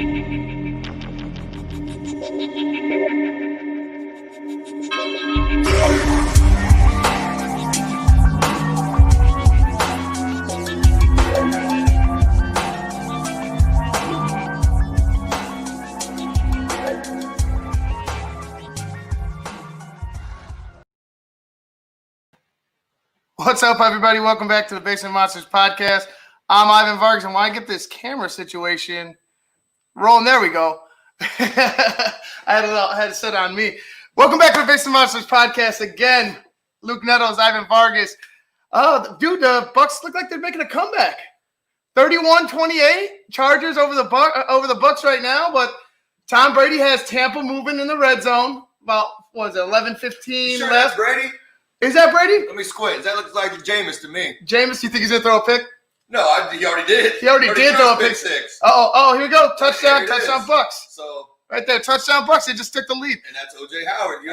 What's up, everybody? Welcome back to the Basement Monsters podcast. I'm Ivan Vargas, and when I get this camera situation rolling, there we go. I had to sit on me. Welcome back to the Basement Monsters podcast again. Luke Nettels, Ivan Vargas. Dude, the Bucs look like they're making a comeback. 31-28, Chargers over the Bucs right now, but Tom Brady has Tampa moving in the red zone. About, 11-15 sure left. That's Brady? Is that Brady? Let me squint. That looks like Jameis to me. Jameis, you think he's going to throw a pick? No, he already did. He already did throw a pick six. Oh, here we go. Touchdown Bucs. So right there, touchdown Bucs. They just took the lead. And that's O.J. Howard. You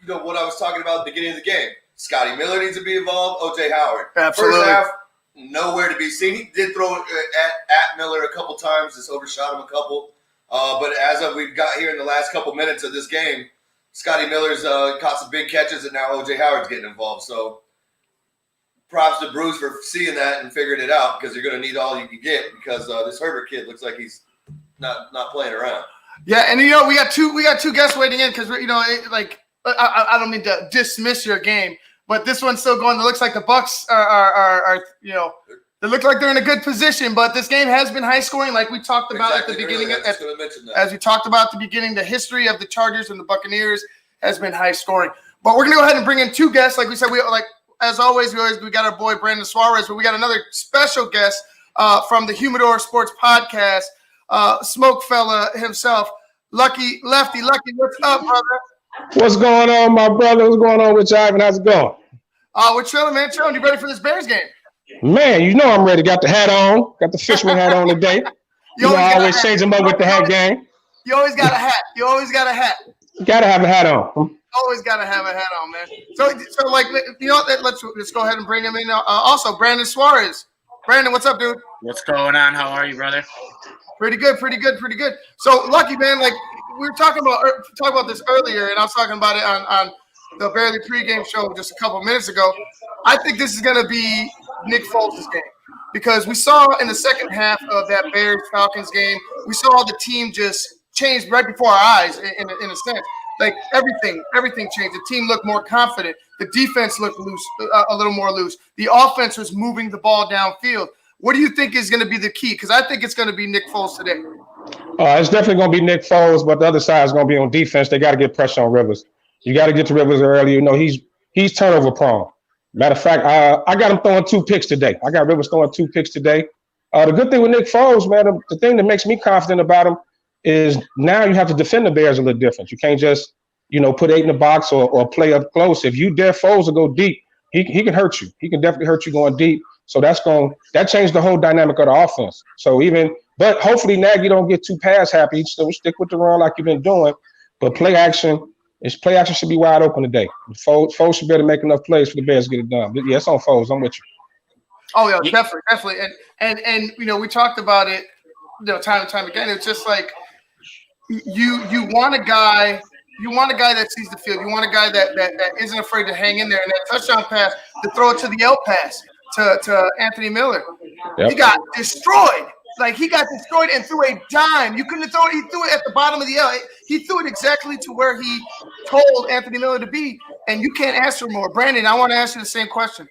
know what I was talking about at the beginning of the game. Scotty Miller needs to be involved. O.J. Howard. Absolutely. First half, nowhere to be seen. He did throw it at Miller a couple times. Just overshot him a couple. But as we've got here in the last couple minutes of this game, Scotty Miller's caught some big catches, and now O.J. Howard's getting involved. So props to Bruce for seeing that and figuring it out, because you're going to need all you can get, because this Herbert kid looks like he's not playing around. Yeah, and we got two guests waiting in, because I don't mean to dismiss your game, but this one's still going. It looks like the Bucs are they look like they're in a good position, but this game has been high scoring, like we talked about at the beginning. As we talked about at the beginning, the history of the Chargers and the Buccaneers has been high scoring. But we're gonna go ahead and bring in two guests, like we said. As always, we got our boy Brandon Suarez, but we got another special guest from the Humidor Sports Podcast, Smoke Fella himself, Lucky Lefty. Lucky, what's up, brother? What's going on, my brother? What's going on with you, Ivan? How's it going? We're chilling, man. You ready for this Bears game? Man, you know I'm ready. Got the hat on. Got the fisherman hat on today. I always change them up with the hat game. You always got a hat. Got to have a hat on. Always got to have a hat on, man. So let's go ahead and bring him in. Also, Brandon Suarez. Brandon, what's up, dude? What's going on? How are you, brother? Pretty good. So, Lucky, man, like we were talking about this earlier, and I was talking about it on the Barely pregame show just a couple minutes ago. I think this is going to be Nick Foles' game, because we saw in the second half of that Bears-Falcons game, we saw the team just change right before our eyes in a sense. Like everything changed. The team looked more confident. The defense looked loose, a little more loose. The offense was moving the ball downfield. What do you think is going to be the key? Because I think it's going to be Nick Foles today. It's definitely going to be Nick Foles, but the other side is going to be on defense. They got to get pressure on Rivers. You got to get to Rivers early. He's turnover prone. Matter of fact, I got him throwing 2 picks today. I got Rivers throwing 2 picks today. The good thing with Nick Foles, man, the thing that makes me confident about him is now you have to defend the Bears a little different. You can't just, put 8 in the box or play up close. If you dare Foles to go deep, he can hurt you. He can definitely hurt you going deep. So that changed the whole dynamic of the offense. But hopefully Nagy don't get too pass happy. Still stick with the run like you've been doing. But play action should be wide open today. Foles should better make enough plays for the Bears to get it done. But yeah, it's on Foles. I'm with you. Oh yeah, definitely. And we talked about it, time and time again. It's just like you want a guy that sees the field. You want a guy that isn't afraid to hang in there. And that touchdown pass, to throw it to the L pass to Anthony Miller. Yep. He got destroyed. Like, he got destroyed and threw a dime. You couldn't throw it. He threw it at the bottom of the L. He threw it exactly to where he told Anthony Miller to be, and you can't ask for more. Brandon, I want to ask you the same question.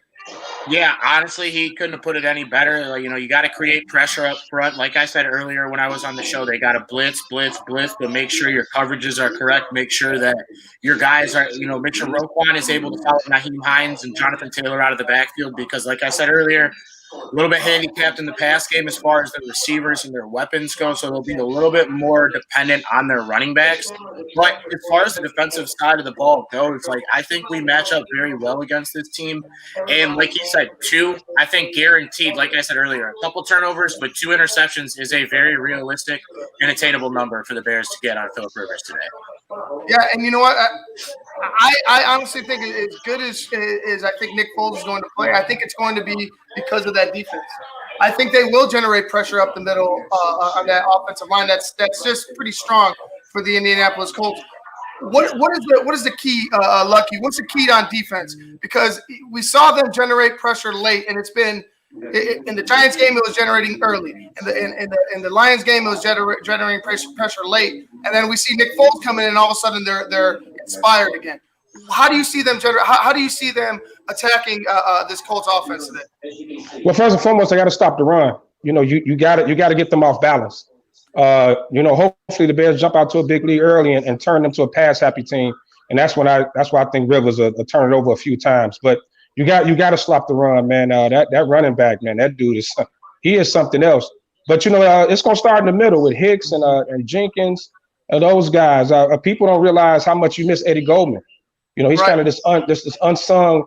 Yeah, honestly, he couldn't have put it any better. You got to create pressure up front. Like I said earlier when I was on the show, they got to blitz, but make sure your coverages are correct. Make sure that your guys are, make sure Roquan is able to follow Naheem Hines and Jonathan Taylor out of the backfield, because like I said earlier, a little bit handicapped in the pass game as far as the receivers and their weapons go, so they'll be a little bit more dependent on their running backs. But as far as the defensive side of the ball goes, I think we match up very well against this team. And like you said, 2, I think guaranteed, like I said earlier, a couple turnovers, but 2 interceptions is a very realistic and attainable number for the Bears to get on Phillip Rivers today. Yeah, and you know what? I honestly think as good as I think Nick Foles is going to play, I think it's going to be because of that defense. I think they will generate pressure up the middle on that offensive line. That's just pretty strong for the Indianapolis Colts. What is the key, Lucky? What's the key on defense? Because we saw them generate pressure late, and it's been in the Giants game it was generating early, in the Lions game it was generating pressure late, and then we see Nick Foles coming in, and all of a sudden they're inspired again. How do you see them how do you see them attacking this Colts offense today? Well, first and foremost, I got to stop the run. You got to get them off balance. Hopefully the Bears jump out to a big lead early and turn them to a pass happy team, and that's why I think Rivers will turn it over a few times. But you got to stop the run, man. That running back, man, that dude is something else. But it's gonna start in the middle with Hicks and Jenkins and those guys. People don't realize how much you miss Eddie Goldman. He's right. kind of this unsung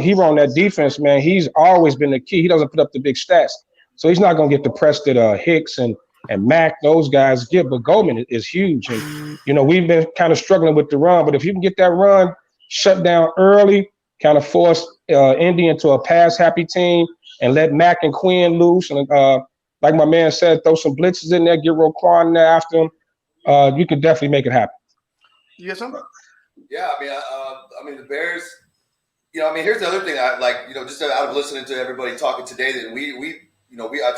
hero on that defense, man. He's always been the key. He doesn't put up the big stats, so he's not gonna get the press that Hicks and Mac, those guys give, but Goldman is huge. And, we've been kind of struggling with the run, but if you can get that run shut down early, kind of force Indy into a pass-happy team and let Mac and Quinn loose, and like my man said, throw some blitzes in there, get Roquan in there after him, you can definitely make it happen. You got something? Yeah, I mean, the Bears, here's the other thing I like, just out of listening to everybody talking today, that I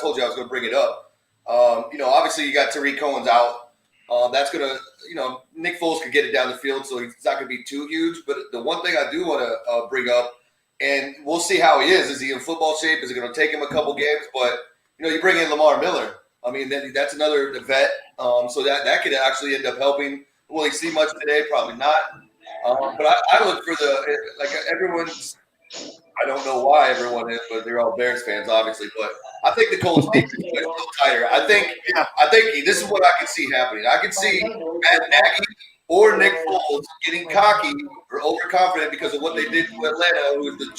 told you I was going to bring it up. Obviously you got Tariq Cohen's out. That's going to, Nick Foles could get it down the field, so he's not going to be too huge. But the one thing I do want to bring up, and we'll see how he is. Is he in football shape? Is it going to take him a couple games? But, you bring in Lamar Miller. I mean, that's another vet. So that could actually end up helping. Will he see much today? Probably not. But I look for everyone's – I don't know why everyone is, but they're all Bears fans, obviously. But I think the Colts defense is a little tighter. I think this is what I can see happening. I can see Matt Nagy or Nick Foles getting cocky or overconfident because of what they did to Atlanta, who is the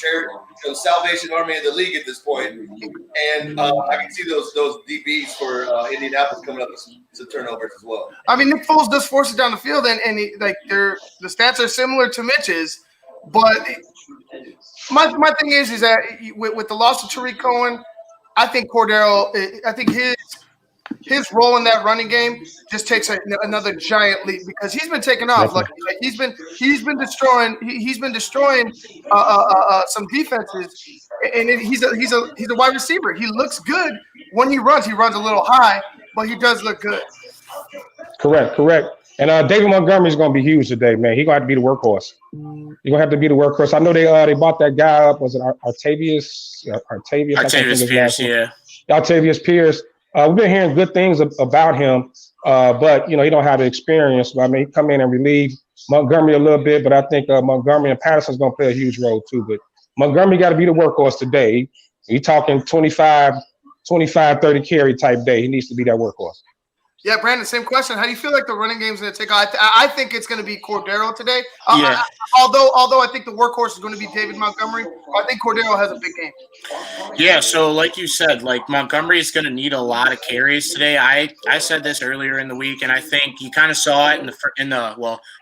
Salvation Army of the league at this point. And I can see those DBs for Indianapolis coming up with some turnovers as well. I mean, Nick Foles does force it down the field, and the stats are similar to Mitch's, but my thing is that with the loss of Tariq Cohen, I think Cordero, I think his role in that running game just takes another giant leap because he's been taking off. Like he's been destroying some defenses, and he's a wide receiver. He looks good when he runs. He runs a little high, but he does look good. Correct. And David Montgomery is going to be huge today, man. He's going to have to be the workhorse. He's going to have to be the workhorse. I know they bought that guy up. Was it Artavius Pierce, yeah. Artavius Pierce. We've been hearing good things about him, but, he don't have the experience. I mean, he come in and relieve Montgomery a little bit, but I think Montgomery and Patterson's going to play a huge role too. But Montgomery got to be the workhorse today. He's talking 25, 30 carry type day. He needs to be that workhorse. Yeah, Brandon, same question. How do you feel like the running game is going to take off? I think it's going to be Cordero today. Yeah. Although I think the workhorse is going to be David Montgomery, I think Cordero has a big game. Yeah, so like you said, Montgomery is going to need a lot of carries today. I said this earlier in the week, and I think you kind of saw it in the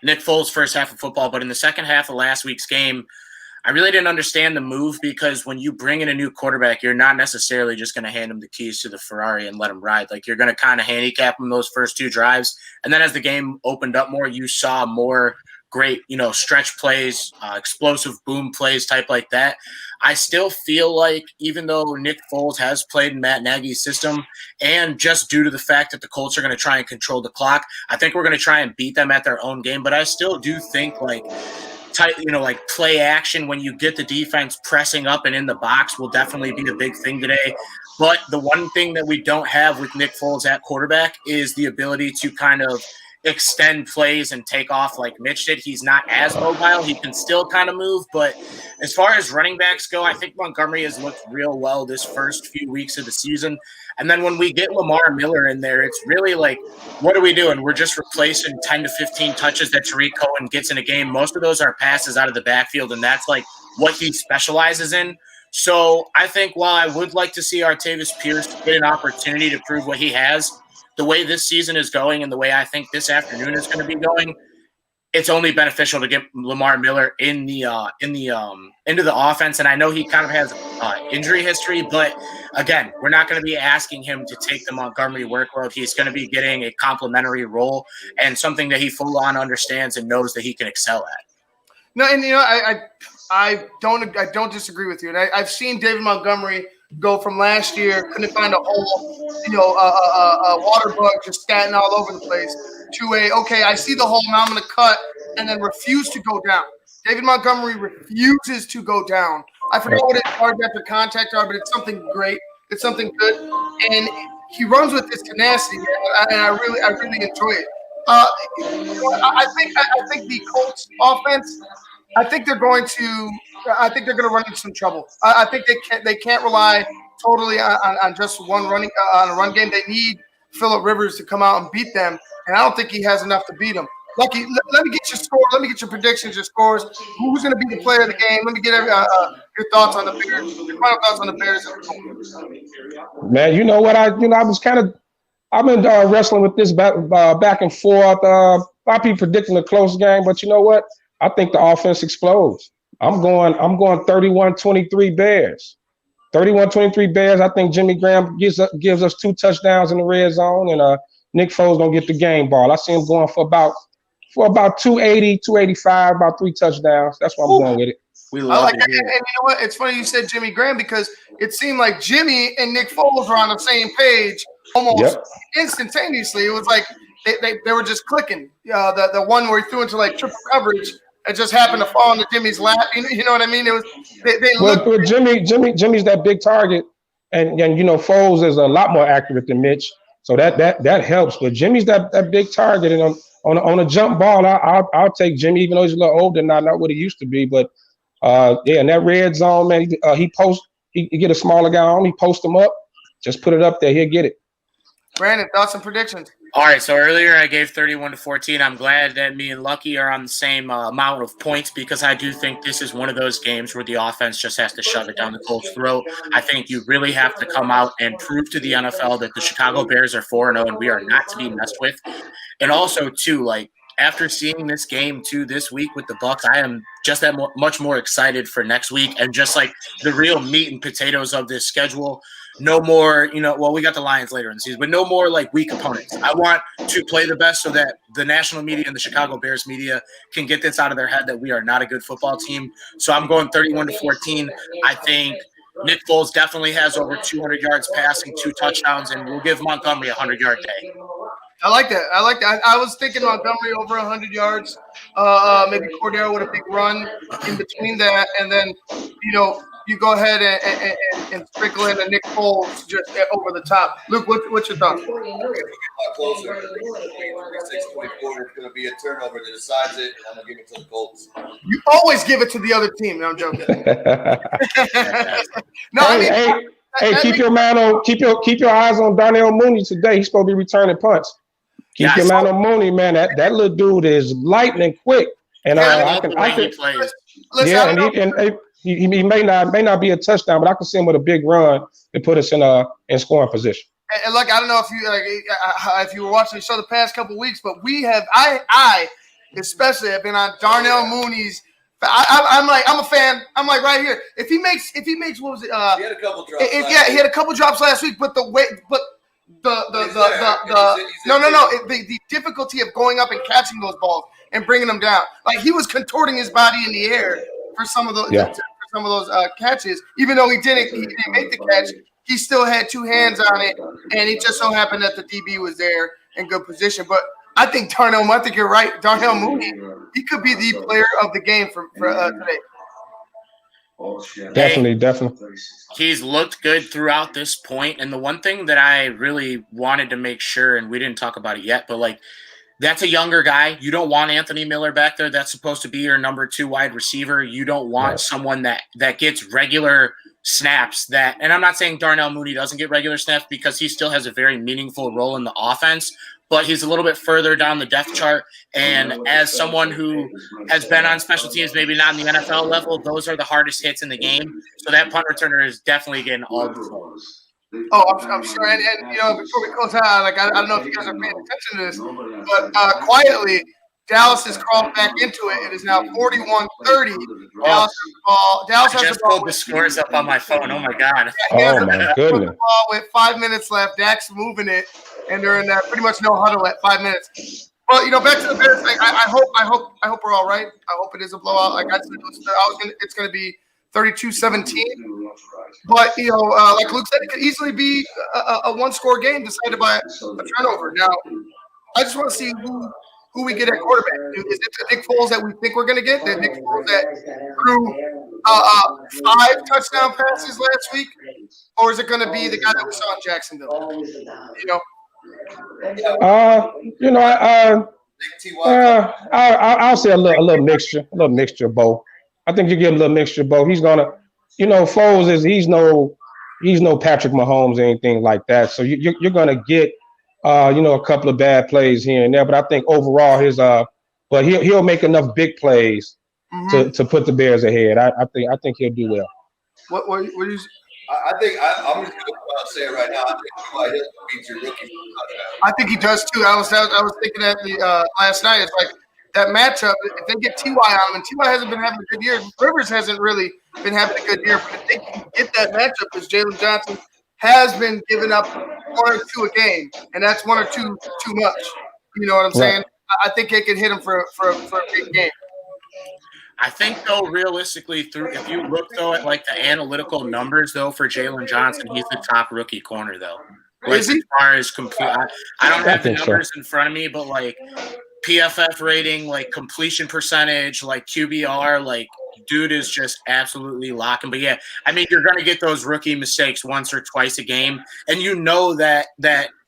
Nick Foles' first half of football, but in the second half of last week's game, I really didn't understand the move because when you bring in a new quarterback, you're not necessarily just going to hand him the keys to the Ferrari and let him ride. You're going to kind of handicap him those first two drives. And then as the game opened up more, you saw more great, stretch plays, explosive boom plays type like that. I still feel like even though Nick Foles has played in Matt Nagy's system and just due to the fact that the Colts are going to try and control the clock, I think we're going to try and beat them at their own game. But I still do think play action when you get the defense pressing up and in the box will definitely be a big thing today. But the one thing that we don't have with Nick Foles at quarterback is the ability to kind of extend plays and take off like Mitch did. He's not as mobile. He can still kind of move. But as far as running backs go, I think Montgomery has looked real well this first few weeks of the season. And then when we get Lamar Miller in there, it's really what are we doing? We're just replacing 10 to 15 touches that Tariq Cohen gets in a game. Most of those are passes out of the backfield, and that's what he specializes in. So I think while I would like to see Artavius Pierce get an opportunity to prove what he has, the way this season is going and the way I think this afternoon is going to be going, it's only beneficial to get Lamar Miller into the offense. And I know he kind of has injury history, but again, we're not going to be asking him to take the Montgomery workload. He's going to be getting a complimentary role and something that he full on understands and knows that he can excel at. No, and I don't disagree with you. And I've seen David Montgomery go from last year, couldn't find a hole, a water bug just scatting all over the place, to okay, I see the hole, now I'm going to cut, and then refuse to go down. David Montgomery refuses to go down. I forget what his yards after contact are, but it's something great. It's something good, and he runs with this tenacity, and I really enjoy it. I think the Colts offense, I think they're going to run into some trouble. I think they can't rely totally on just one running on a run game. They need Phillip Rivers to come out and beat them, and I don't think he has enough to beat them. Lucky, let me get your score. Let me get your predictions, your scores. Who's going to be the player of the game? Let me get your thoughts on the Bears. Your final thoughts on the Bears. Man, you know what? I've been wrestling with this back and forth. A lot of people predicting a close game, but you know what? I think the offense explodes. I'm going 31-23 Bears. 31-23 Bears. I think Jimmy Graham gives us 2 touchdowns in the red zone, and Nick Foles gonna get the game ball. I see him going for about 280, 285, about 3 touchdowns. That's why I'm going with it. I like that. And you know what? It's funny you said Jimmy Graham, because it seemed like Jimmy and Nick Foles were on the same page almost instantaneously. It was like they were just clicking. The one where he threw into like triple coverage, it just happened to fall into Jimmy's lap. You know what I mean? It was well, Jimmy's that big target, and Foles is a lot more accurate than Mitch, so that helps. But Jimmy's that big target, and on a jump ball, I'll take Jimmy, even though he's a little older, not what he used to be. But in that red zone, man, he get a smaller guy on, he post him up, just put it up there, he'll get it. Brandon, thoughts and predictions? All right, so earlier I gave 31-14. I'm glad that me and Lucky are on the same amount of points, because I do think this is one of those games where the offense just has to shove it down the Colts' throat. I think you really have to come out and prove to the NFL that the Chicago Bears are 4-0 and we are not to be messed with. And also, too, like, after seeing this game, too, this week with the Bucs, I am just that much more excited for next week and just, like, the real meat and potatoes of this schedule. No more, we got the Lions later in the season, but no more, like, weak opponents. I want to play the best so that the national media and the Chicago Bears media can get this out of their head that we are not a good football team. So I'm going 31-14. I think Nick Foles definitely has over 200 yards passing, 2 touchdowns, and we'll give Montgomery a 100-yard day. I like that. I was thinking Montgomery over 100 yards. Maybe Cordero with a big run in between that, and then you go ahead and sprinkle in a Nick Foles just over the top. Luke, what's your thoughts? It's a lot closer. 26-24. It's going to be a turnover that decides it. I'm going to give it to the Colts. You always give it to the other team. No, I'm joking. Keep your eyes on Darnell Mooney today. He's supposed to be returning punts. Keep your man on Mooney, man. That little dude is lightning quick, and I can. He may not be a touchdown, but I can see him with a big run to put us in scoring position. And look, I don't know if you were watching the show the past couple of weeks, but I especially have been on Darnell Mooney's. I'm a fan. I'm like right here. If he makes what was it? He had a couple drops. He had a couple drops last week, but the difficulty of going up and catching those balls and bringing them down, like he was contorting his body in the air for some of those catches. Even though he didn't make the catch, he still had 2 hands on it, and it just so happened that the DB was there in good position. But I think I think you're right. Darnell Mooney, he could be the player of the game for today. Definitely. He's looked good throughout this point. And the one thing that I really wanted to make sure, and we didn't talk about it yet, but like, that's a younger guy. You don't want Anthony Miller back there. That's supposed to be your number 2 wide receiver. You don't want someone that gets regular snaps. And I'm not saying Darnell Mooney doesn't get regular snaps, because he still has a very meaningful role in the offense, but he's a little bit further down the depth chart. And as someone who has been on special teams, maybe not in the NFL level, those are the hardest hits in the game. So that punt returner is definitely getting all the calls. Oh, I'm sure. And before we close out, I don't know if you guys are paying attention to this, but quietly, Dallas has crawled back into it. It is now 41-30. Dallas has the ball. Dallas I has just the ball. pulled the scores up on my phone. Oh my god! Oh my goodness. Ball with 5 minutes left. Dak's moving it, and they're in pretty much no huddle at 5 minutes. Well, back to the Bears. Like, I hope we're all right. I hope it is a blowout. Like I said, it's going to be 32-17. But like Luke said, it could easily be a one-score game decided by a turnover. Now, I just want to see who we get at quarterback. Is it the Nick Foles that we think we're going to get? The Nick Foles that threw 5 touchdown passes last week, or is it going to be the guy that we saw in Jacksonville? I'll say a little mixture of both. I think you give him a little mixture of both. He's gonna, Foles he's no Patrick Mahomes or anything like that. So you're gonna get, a couple of bad plays here and there. But I think overall but he'll make enough big plays to put the Bears ahead. I think he'll do well. What you? I think I'm just gonna say it right now. I think T.Y. Hilton beats your rookie. I think he does too. I was thinking that last night. It's like that matchup. If they get T.Y. on him, and T.Y. hasn't been having a good year. Rivers hasn't really been having a good year. But if they can get that matchup, because Jalen Johnson has been giving up 1 or 2 a game, and that's 1 or 2 too much. You know what I'm saying? I think it could hit him for a big game. I think, though, realistically, if you look, though, at, like, the analytical numbers, though, for Jalen Johnson, he's the top rookie corner, though. Like, as far as complete – I don't have the numbers in front of me, but, like, PFF rating, like, completion percentage, like, QBR, like, dude is just absolutely locking. But, yeah, I mean, you're going to get those rookie mistakes once or twice a game, and you know that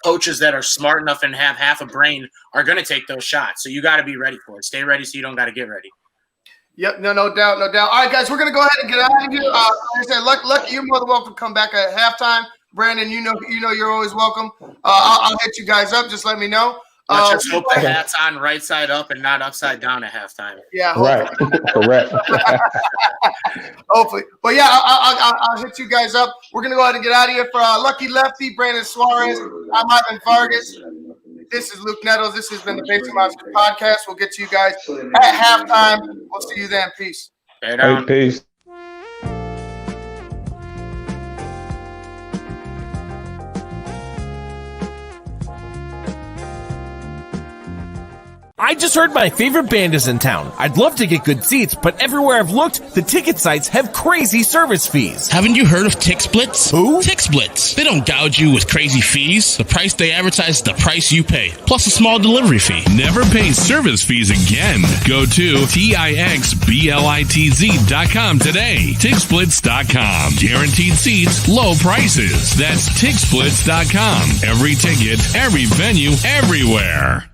coaches that are smart enough and have half a brain are going to take those shots. So you got to be ready for it. Stay ready so you don't got to get ready. Yep, no doubt. All right, guys, we're going to go ahead and get out of here. Like I said, Lucky, you're more than welcome to come back at halftime. Brandon, you know you're always welcome. I'll hit you guys up. Just let me know. Let's just hope the hat's on right side up and not upside down at halftime. Yeah, right. Correct. Hopefully. But, yeah, I'll hit you guys up. We're going to go ahead and get out of here. For Lucky Lefty, Brandon Suarez, I'm Ivan Vargas. This is Luke Nettles. This has been the Basement Monster Podcast. We'll get to you guys at halftime. We'll see you then. Peace. Hey, peace. I just heard my favorite band is in town. I'd love to get good seats, but everywhere I've looked, the ticket sites have crazy service fees. Haven't you heard of TixSplits? Who? TixSplits. They don't gouge you with crazy fees. The price they advertise is the price you pay, plus a small delivery fee. Never pay service fees again. Go to TixSplits.com today. TixSplits.com. Guaranteed seats, low prices. That's TixSplits.com. Every ticket, every venue, everywhere.